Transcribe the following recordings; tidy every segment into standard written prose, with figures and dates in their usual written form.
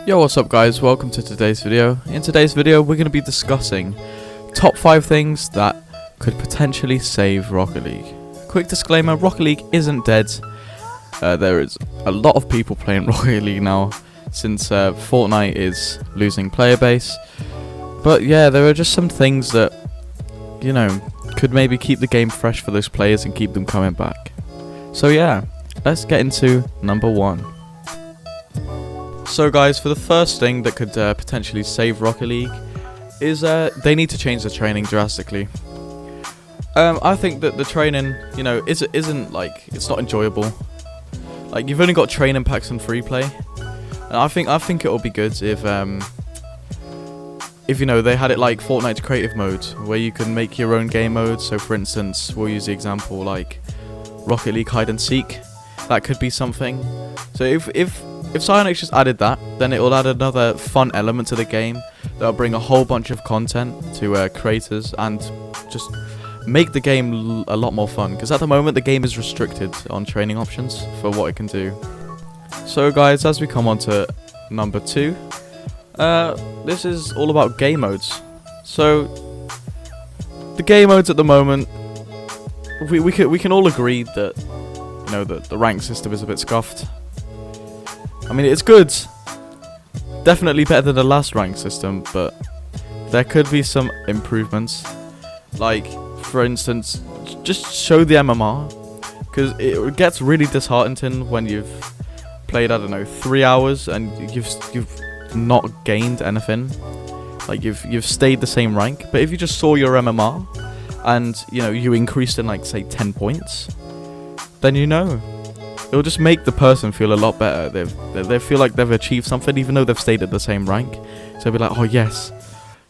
Yo, what's up guys, welcome to today's video. In today's video we're going to be discussing top 5 things that could potentially save Rocket League. Quick disclaimer, Rocket League isn't dead. There is a lot of people playing Rocket League now since Fortnite is losing player base. But yeah, there are just some things that, you know, could maybe keep the game fresh for those players and keep them coming back. So yeah, let's get into number 1. So guys, for the first thing that could potentially save Rocket League is they need to change the training drastically. I think that the training, you know, isn't like, it's not enjoyable. Like, you've only got training packs and free play, and I think it'll be good if you know, they had it like Fortnite's creative mode, where you can make your own game mode. So for instance, we'll use the example like Rocket League hide and seek. That could be something. So if Psyonix just added that, then it will add another fun element to the game that'll bring a whole bunch of content to creators and just make the game a lot more fun. Because at the moment the game is restricted on training options for what it can do. So guys, as we come on to number 2, this is all about game modes. So the game modes at the moment, we can all agree that, you know, that the rank system is a bit scuffed. I mean, it's good, definitely better than the last rank system, but there could be some improvements. Like, for instance, just show the MMR, because it gets really disheartening when you've played, I don't know, 3 hours and you've not gained anything. Like, you've stayed the same rank. But if you just saw your MMR and, you know, you increased in, like, say 10 points, then you know, it'll just make the person feel a lot better. They feel like they've achieved something, even though they've stayed at the same rank. So they'll be like, oh yes,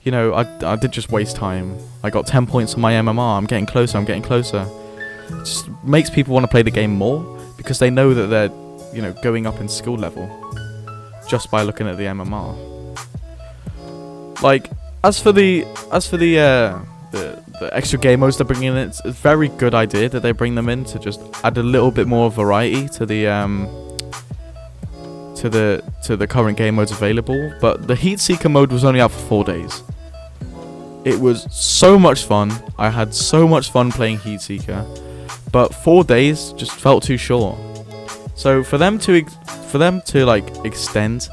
you know, I did just waste time. I got 10 points on my MMR. I'm getting closer. It just makes people want to play the game more, because they know that they're, you know, going up in skill level just by looking at the MMR. Like, as for the extra game modes they're bringing in, it's a very good idea that they bring them in to just add a little bit more variety to the current game modes available. But the Heat Seeker mode was only out for 4 days. It was so much fun. I had so much fun playing Heat Seeker, but 4 days just felt too short. So for them to like extend,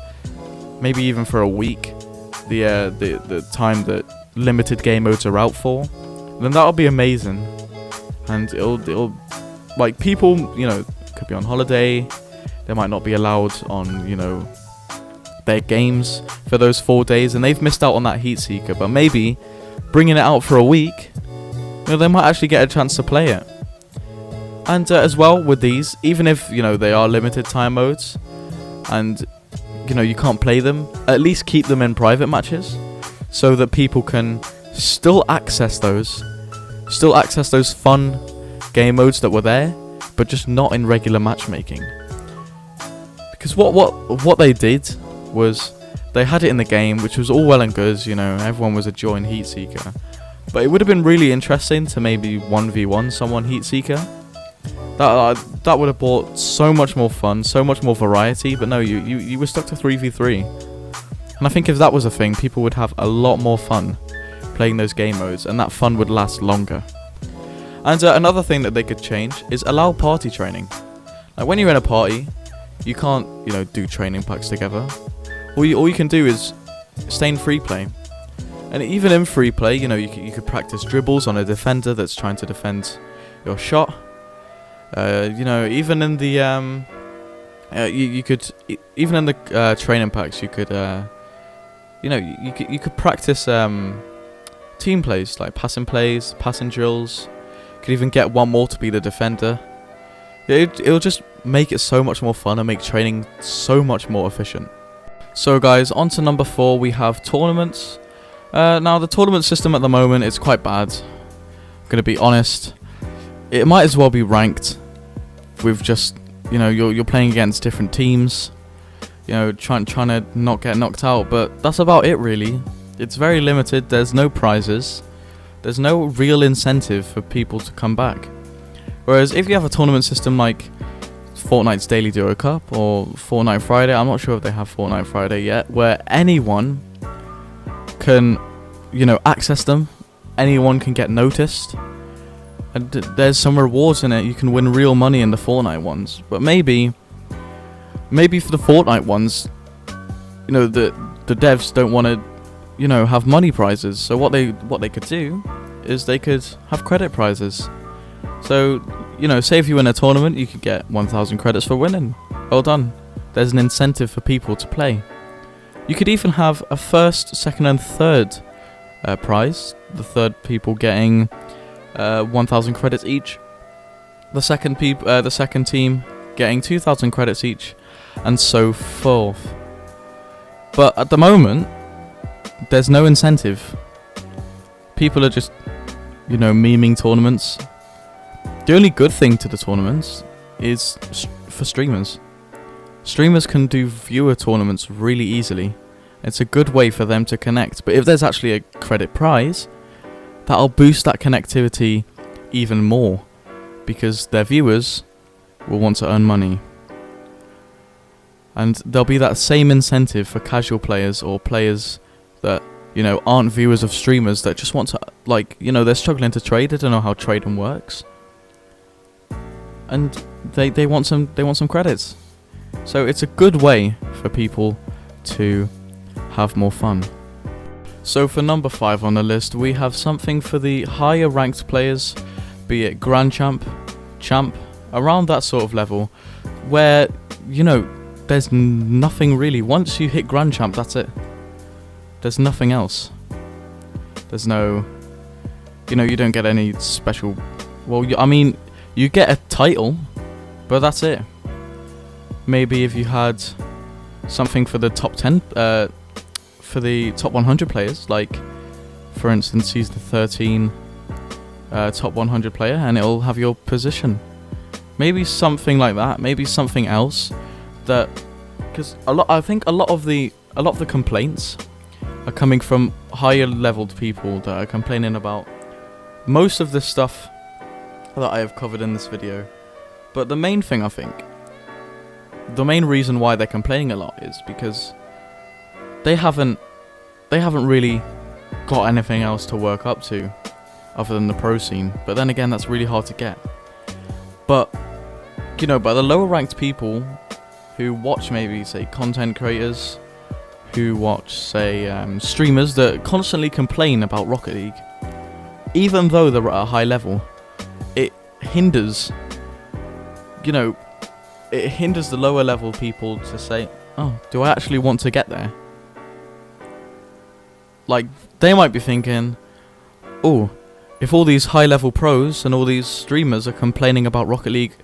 maybe even for a week, the time that limited game modes are out for, then that'll be amazing. And it'll like, people, you know, could be on holiday, they might not be allowed on, you know, their games for those 4 days, and they've missed out on that Heat Seeker. But maybe bringing it out for a week, you know, they might actually get a chance to play it. And as well with these, even if, you know, they are limited time modes and, you know, you can't play them, at least keep them in private matches, so that people can still access those fun game modes that were there, but just not in regular matchmaking. Because what they did was, they had it in the game, which was all well and good, you know, everyone was enjoying Heat Seeker, but it would have been really interesting to maybe 1v1 someone Heat Seeker. That would have brought so much more fun, so much more variety. But no, you were stuck to 3v3. And I think if that was a thing, people would have a lot more fun playing those game modes, and that fun would last longer. And another thing that they could change is allow party training. Like, when you're in a party, you can't, you know, do training packs together. All you can do is stay in free play. And even in free play, you know, you could practice dribbles on a defender that's trying to defend your shot. You know, even in the you could even in the training packs, you could you know, you could practice team plays, like passing plays, passing drills. You could even get one more to be the defender. It'll just make it so much more fun and make training so much more efficient. So guys, on to number 4, we have tournaments. Now the tournament system at the moment is quite bad. I'm gonna be honest. It might as well be ranked with just, you know, you're playing against different teams, you know, trying to not get knocked out, but that's about it really. It's very limited. There's no prizes. There's no real incentive for people to come back. Whereas if you have a tournament system like Fortnite's Daily Duo Cup or Fortnite Friday. I'm not sure if they have Fortnite Friday yet, where anyone can, access them. Anyone can get noticed. And there's some rewards in it. You can win real money in the Fortnite ones. But maybe for the Fortnite ones, the devs don't want to, have money prizes. So what they could do is they could have credit prizes. So, say if you win a tournament, you could get 1,000 credits for winning. Well done. There's an incentive for people to play. You could even have a first, second, and third prize. The third people getting 1,000 credits each. The second team getting 2,000 credits each, and so forth. But at the moment, there's no incentive. People are just, memeing tournaments. The only good thing to the tournaments is for streamers. Streamers can do viewer tournaments really easily. It's a good way for them to connect. But if there's actually a credit prize, that'll boost that connectivity even more, because their viewers will want to earn money. And there'll be that same incentive for casual players or players that, aren't viewers of streamers that just want to, they're struggling to trade. They don't know how trading works. And they want some credits. So it's a good way for people to have more fun. So for number 5 on the list, we have something for the higher ranked players, be it Grand Champ, around that sort of level, where, there's nothing really. Once you hit Grand Champ, that's it. There's nothing else. There's no, you don't get any special, you get a title, but that's it. Maybe if you had something for the top 10, for the top 100 players, like, for instance, he's the 13 top 100 player, and it'll have your position. Maybe something like that. Maybe something else that, because I think a lot of the complaints are coming from higher leveled people that are complaining about most of the stuff that I have covered in this video. But the main thing, I think, the main reason why they're complaining a lot is because they haven't really got anything else to work up to other than the pro scene. But then again, that's really hard to get. But by the lower ranked people who watch, maybe say content creators, who watch say streamers that constantly complain about Rocket League, even though they're at a high level, it hinders the lower level people to say, oh, do I actually want to get there? Like, they might be thinking, oh, if all these high level pros and all these streamers are complaining about Rocket League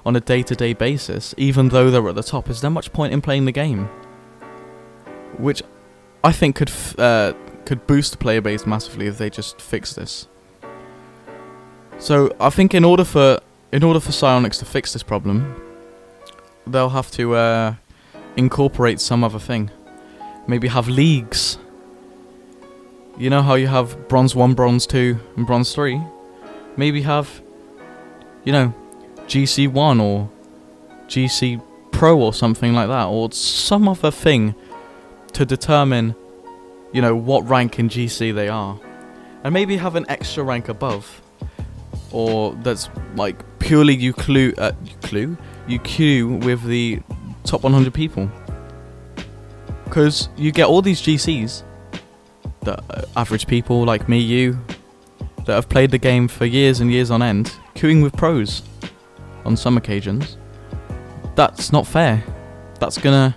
on a day-to-day basis, even though they're at the top, is there much point in playing the game? Which I think could boost the player base massively if they just fix this. So I think in order for Psyonix to fix this problem, they'll have to incorporate some other thing. Maybe have leagues. You know how you have Bronze 1, Bronze 2, and Bronze 3? Maybe have, GC 1 or GC Pro or something like that, or some other thing to determine, what rank in GC they are. And maybe have an extra rank above, or that's like purely you queue with the top 100 people. Because you get all these GCs, the average people like me, you, that have played the game for years and years on end, queuing with pros on some occasions. That's not fair. That's gonna,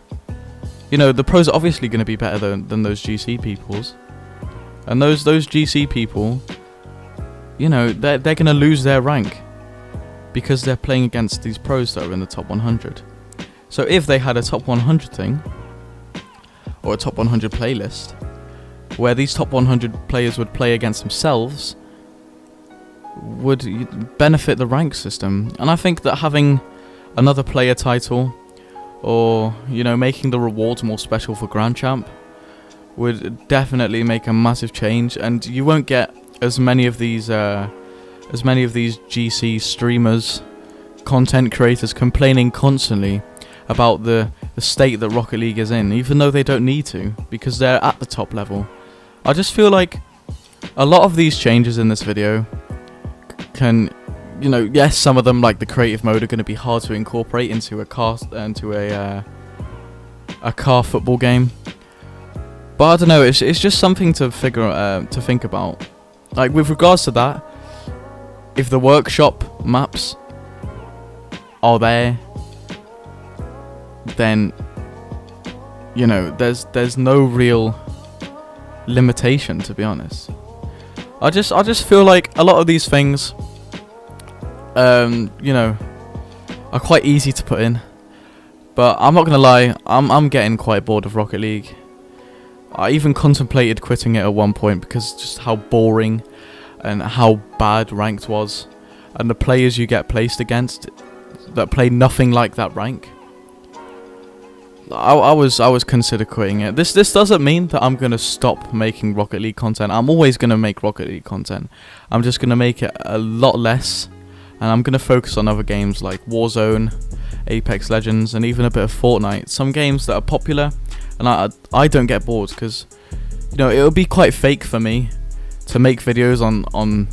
the pros are obviously gonna be better than those GC peoples, and those GC people, they're gonna lose their rank because they're playing against these pros that are in the top 100. So if they had a top 100 thing, or a top 100 playlist, where these top 100 players would play against themselves, would benefit the rank system. And I think that having another player title, or making the rewards more special for Grand Champ, would definitely make a massive change. And you won't get as many of these GC streamers content creators complaining constantly about the state that Rocket League is in, even though they don't need to, because they're at the top level. I just feel like a lot of these changes in this video can, you know, yes, some of them, like the creative mode, are going to be hard to incorporate into a car football game. But I don't know, it's just something to think about. Like, with regards to that, if the workshop maps are there, then, you know, there's no real limitation, to be honest. I just feel like a lot of these things, you know, are quite easy to put in. But I'm not gonna lie, I'm getting quite bored of Rocket League. I even contemplated quitting it at one point because just how boring and how bad ranked was, and the players you get placed against that play nothing like that rank. I was consider quitting it. This doesn't mean that I'm gonna stop making Rocket League content. I'm always gonna make Rocket League content. I'm just gonna make it a lot less, and I'm gonna focus on other games like Warzone, Apex Legends, and even a bit of Fortnite. Some games that are popular, and I don't get bored, because, you know, it would be quite fake for me to make videos on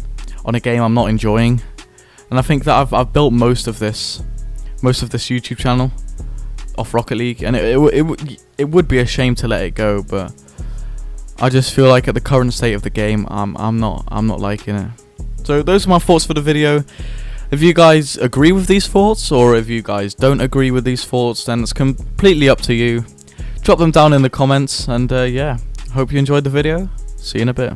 a game I'm not enjoying. And I think that I've built most of this YouTube channel off Rocket League, and it would be a shame to let it go, but I just feel like at the current state of the game, I'm not liking it. So those are my thoughts for the video. If you guys agree with these thoughts, or if you guys don't agree with these thoughts, then it's completely up to you. Drop them down in the comments, and yeah, hope you enjoyed the video. See you in a bit.